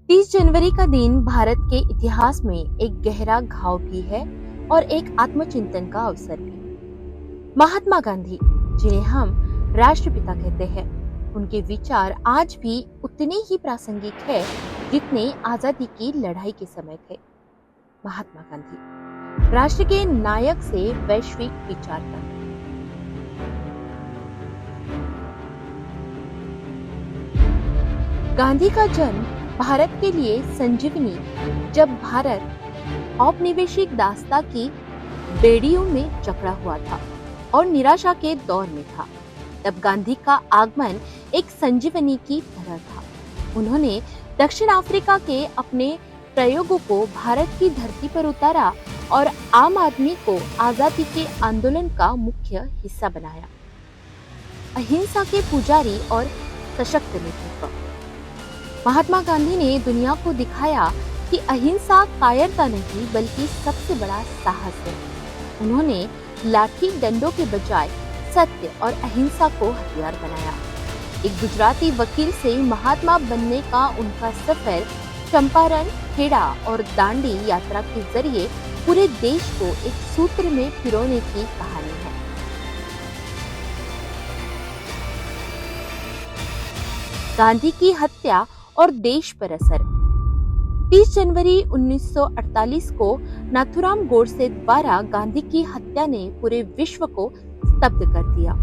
30 जनवरी का दिन भारत के इतिहास में एक गहरा घाव भी है और एक आत्मचिंतन का अवसर भी। महात्मा गांधी, जिन्हें हम राष्ट्रपिता कहते हैं, उनके विचार आज भी उतने ही प्रासंगिक है जितने आजादी की लड़ाई के समय थे। महात्मा गांधी, राष्ट्र के नायक से वैश्विक विचार तक। गांधी का जन्म भारत के लिए संजीवनी, जब भारत औपनिवेशिक दासता की बेड़ियों में जकड़ा हुआ था और निराशा के दौर में था, तब गांधी का आगमन एक संजीवनी की तरह था। उन्होंने दक्षिण अफ्रीका के अपने प्रयोगों को भारत की धरती पर उतारा और आम आदमी को आजादी के आंदोलन का मुख्य हिस्सा बनाया। अहिंसा के पुजारी और सशक्त नेतृत्व। महात्मा गांधी ने दुनिया को दिखाया कि अहिंसा कायरता नहीं बल्कि सबसे बड़ा साहस है। उन्होंने लाठी डंडों के बजाय सत्य और अहिंसा को हथियार बनाया। एक गुजराती वकील से महात्मा बनने का उनका सफर चंपारण, खेड़ा और दांडी यात्रा के जरिए पूरे देश को एक सूत्र में पिरोने की कहानी है। गांधी की हत्या और देश पर असर। 30 जनवरी 1948 को नाथुराम गोडसे द्वारा गांधी की हत्या ने पूरे विश्व को स्तब्ध कर दिया।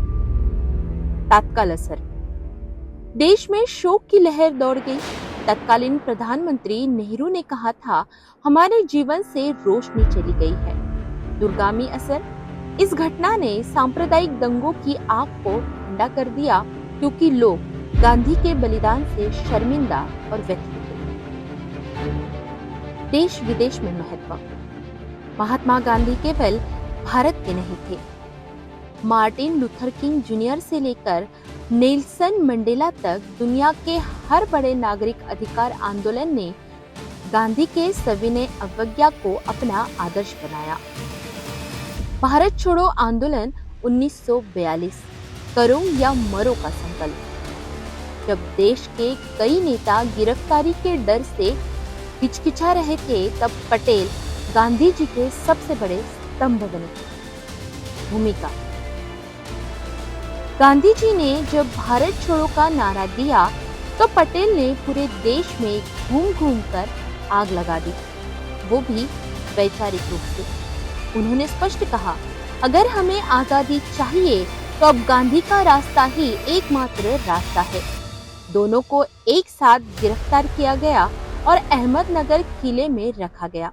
तत्काल असर। देश में शोक की लहर दौड़ गई। तत्कालीन प्रधानमंत्री नेहरू ने कहा था, हमारे जीवन से रोशनी चली गई है। दूरगामी असर। इस घटना ने सांप्रदायिक दंगों की आग को ठंडा कर दिया, क्योंकि लोग गांधी के बलिदान से शर्मिंदा और व्यथित थे। देश विदेश में महत्व। महात्मा गांधी केवल भारत के नहीं थे। मार्टिन लूथर किंग जूनियर से लेकर नेल्सन मंडेला तक दुनिया के हर बड़े नागरिक अधिकार आंदोलन ने गांधी के सविनय अवज्ञा को अपना आदर्श बनाया। भारत छोड़ो आंदोलन 1942, करो या मरो का संकल्प। जब देश के कई नेता गिरफ्तारी के डर से हिचकिचा रहे थे, तब पटेल गांधी जी के सबसे बड़े स्तंभ बने। भूमिका। गांधी जी ने जब भारत छोड़ो का नारा दिया, तो पटेल ने पूरे देश में घूम घूम कर आग लगा दी, वो भी वैचारिक रूप से। उन्होंने स्पष्ट कहा, अगर हमें आजादी चाहिए तो अब गांधी का रास्ता ही एकमात्र रास्ता है। दोनों को एक साथ गिरफ्तार किया गया और अहमदनगर किले में रखा गया।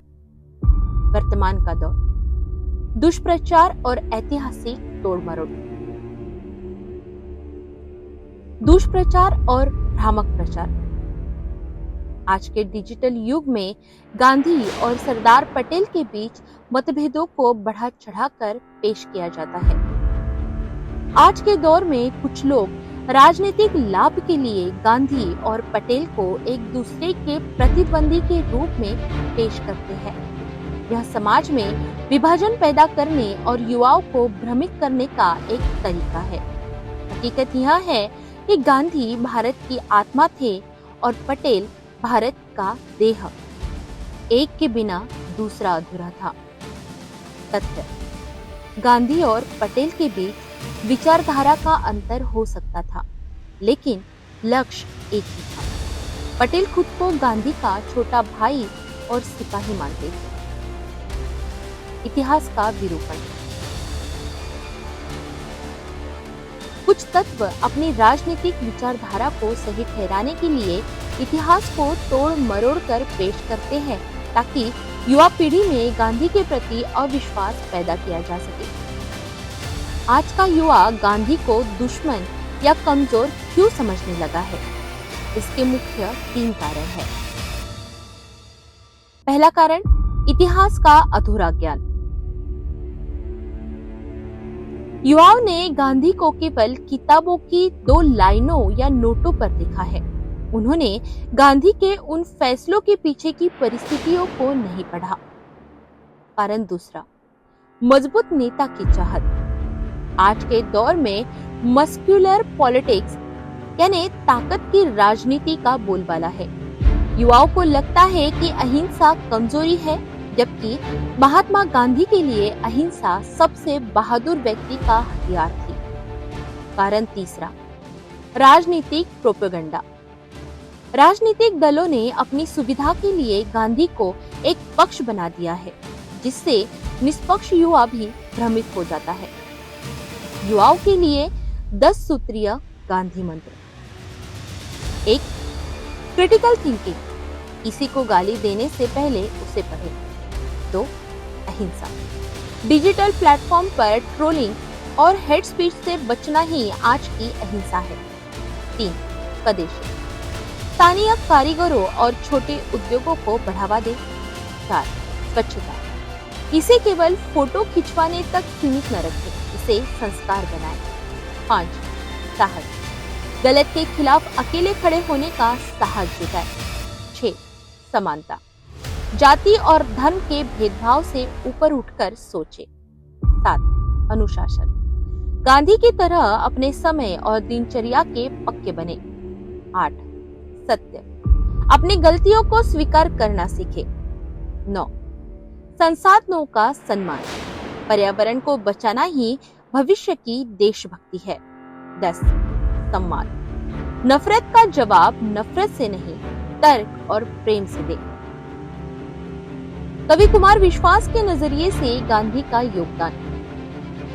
वर्तमान का दौर। दुष्प्रचार और ऐतिहासिक तोड़मरोड़। दुष्प्रचार और भ्रामक प्रचार। आज के डिजिटल युग में गांधी और सरदार पटेल के बीच मतभेदों को बढ़ा चढ़ाकर पेश किया जाता है। आज के दौर में कुछ लोग राजनीतिक लाभ के लिए गांधी और पटेल को एक दूसरे के प्रतिद्वंदी के रूप में पेश करते हैं। यह समाज में विभाजन पैदा करने और युवाओं को भ्रमित करने का एक तरीका है। हकीकत यह है कि गांधी भारत की आत्मा थे और पटेल भारत का देह। एक के बिना दूसरा अधूरा था। तथ्य। गांधी और पटेल के बीच विचारधारा का अंतर हो सकता था, लेकिन लक्ष्य एक ही था। पटेल खुद को गांधी का छोटा भाई और सिपाही मानते थे। इतिहास का विरूपण। कुछ तत्व अपनी राजनीतिक विचारधारा को सही ठहराने के लिए इतिहास को तोड़ मरोड़ कर पेश करते हैं, ताकि युवा पीढ़ी में गांधी के प्रति अविश्वास पैदा किया जा सके। आज का युवा गांधी को दुश्मन या कमजोर क्यों समझने लगा है? इसके मुख्य 3 कारण हैं। पहला कारण, इतिहास का अधूरा ज्ञान। युवाओं ने गांधी को केवल किताबों की 2 लाइनों या नोटों पर देखा है। उन्होंने गांधी के उन फैसलों के पीछे की परिस्थितियों को नहीं पढ़ा। कारण दूसरा, मजबूत नेता की चाहत। आज के दौर में मस्कुलर पॉलिटिक्स यानी ताकत की राजनीति का बोलबाला है। युवाओं को लगता है कि अहिंसा कमजोरी है, जबकि महात्मा गांधी के लिए अहिंसा सबसे बहादुर व्यक्ति का हथियार थी। कारण तीसरा, राजनीतिक प्रोपेगेंडा। राजनीतिक दलों ने अपनी सुविधा के लिए गांधी को एक पक्ष बना दिया है, जिससे निष्पक्ष युवा भी भ्रमित हो जाता है। युवाओं के लिए 10 सूत्रीय गांधी मंत्र। 1. क्रिटिकल थिंकिंग, किसी को गाली देने से पहले उसे पढ़ें। 2. अहिंसा, डिजिटल प्लेटफॉर्म पर ट्रोलिंग और हेट स्पीच से बचना ही आज की अहिंसा है। 3. स्वदेशी, स्थानीय कारीगरों और छोटे उद्योगों को बढ़ावा दें। 4. स्वच्छता, इसे केवल फोटो खिंचवाने तक सीमित न रखें, इसे संस्कार बनाएं। 5. साहस, गलत के खिलाफ अकेले खड़े होने का साहस जुटाएं। 6. समानता, जाति और धर्म के भेदभाव से ऊपर उठकर सोचें। 7. अनुशासन, गांधी की तरह अपने समय और दिनचर्या के पक्के बने। 8. सत्य, अपनी गलतियों को स्वीकार करना सीखें। 9. संसाधनों का सम्मान, पर्यावरण को बचाना ही भविष्य की देशभक्ति है। 10. सम्मान, नफरत का जवाब नफरत से नहीं, तर्क और प्रेम से दे। कवि कुमार विश्वास के नजरिए से गांधी का योगदान।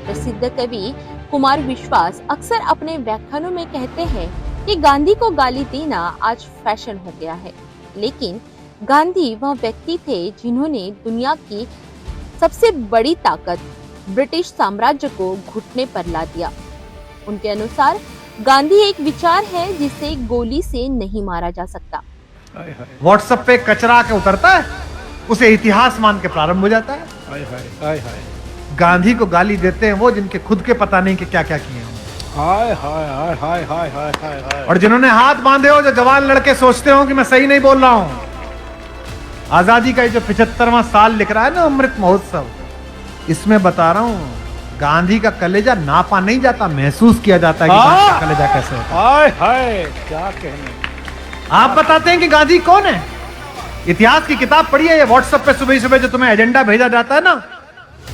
प्रसिद्ध कवि कुमार विश्वास अक्सर अपने व्याख्यानों में कहते हैं कि गांधी को गाली देना आज फैशन हो गया है, लेकिन गांधी वह व्यक्ति थे जिन्होंने दुनिया की सबसे बड़ी ताकत ब्रिटिश साम्राज्य को घुटने पर ला दिया। उनके अनुसार गांधी एक विचार है जिसे गोली से नहीं मारा जा सकता। व्हाट्सएप पे कचरा के उतरता है, उसे इतिहास मान के प्रारंभ हो जाता है। हाय गांधी को गाली देते हैं वो जिनके खुद के पता नहीं कि क्या क्या किए हैं। हाय और जिन्होंने हाथ बांधे हो, जो जवान लड़के सोचते हो कि मैं सही नहीं बोल रहा हूं। आजादी का जो 75वां साल लिख रहा है ना, अमृत महोत्सव, इसमें बता रहा हूं गांधी का कलेजा नापा नहीं जाता, महसूस किया जाता है कि गांधी का कलेजा कैसे होता है। क्या कहने। आप बताते हैं कि गांधी कौन है? इतिहास की किताब पढ़ी है? ये व्हाट्सएप पे सुबह सुबह जो तुम्हें एजेंडा भेजा जाता है ना,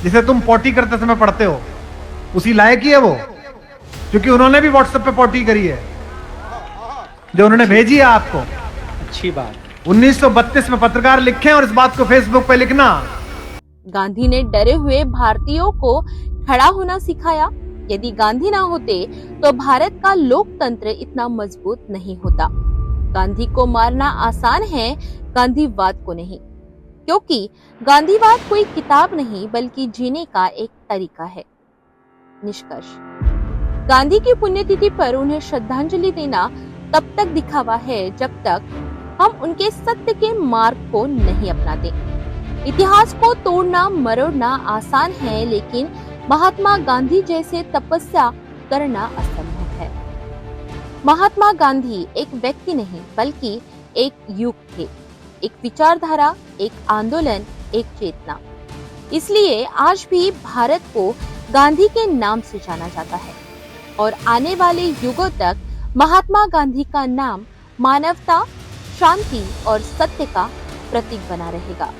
जिसे तुम पोटी करते समय पढ़ते हो, उसी लायक ही है वो, क्योंकि उन्होंने भी व्हाट्सएप पे पोटी करी है जो उन्होंने भेजी है आपको। अच्छी बात। 1932 में पत्रकार लिखे और इस बात को फेसबुक पे लिखना। गांधी ने डरे हुए भारतीयों को खड़ा होना सिखाया। यदि गांधी ना होते तो भारत का लोकतंत्र इतना मजबूत नहीं होता। गांधी को मारना आसान है, गांधीवाद को नहीं, क्योंकि गांधीवाद कोई किताब नहीं बल्कि जीने का एक तरीका है। निष्कर्ष, गांधी की पुण्यतिथि पर उन्हें श्रद्धांजलि देना तब तक दिखावा है जब तक हम उनके सत्य के मार्ग को नहीं अपनाते। इतिहास को तोड़ना मरोड़ना आसान है, लेकिन महात्मा गांधी जैसे तपस्या करना असंभव है। महात्मा गांधी एक व्यक्ति नहीं बल्कि एक युग थे, एक विचारधारा, एक आंदोलन, एक चेतना। इसलिए आज भी भारत को गांधी के नाम से जाना जाता है और आने वाले युगों तक महात्मा गांधी का नाम मानवता, शांति और सत्य का प्रतीक बना रहेगा।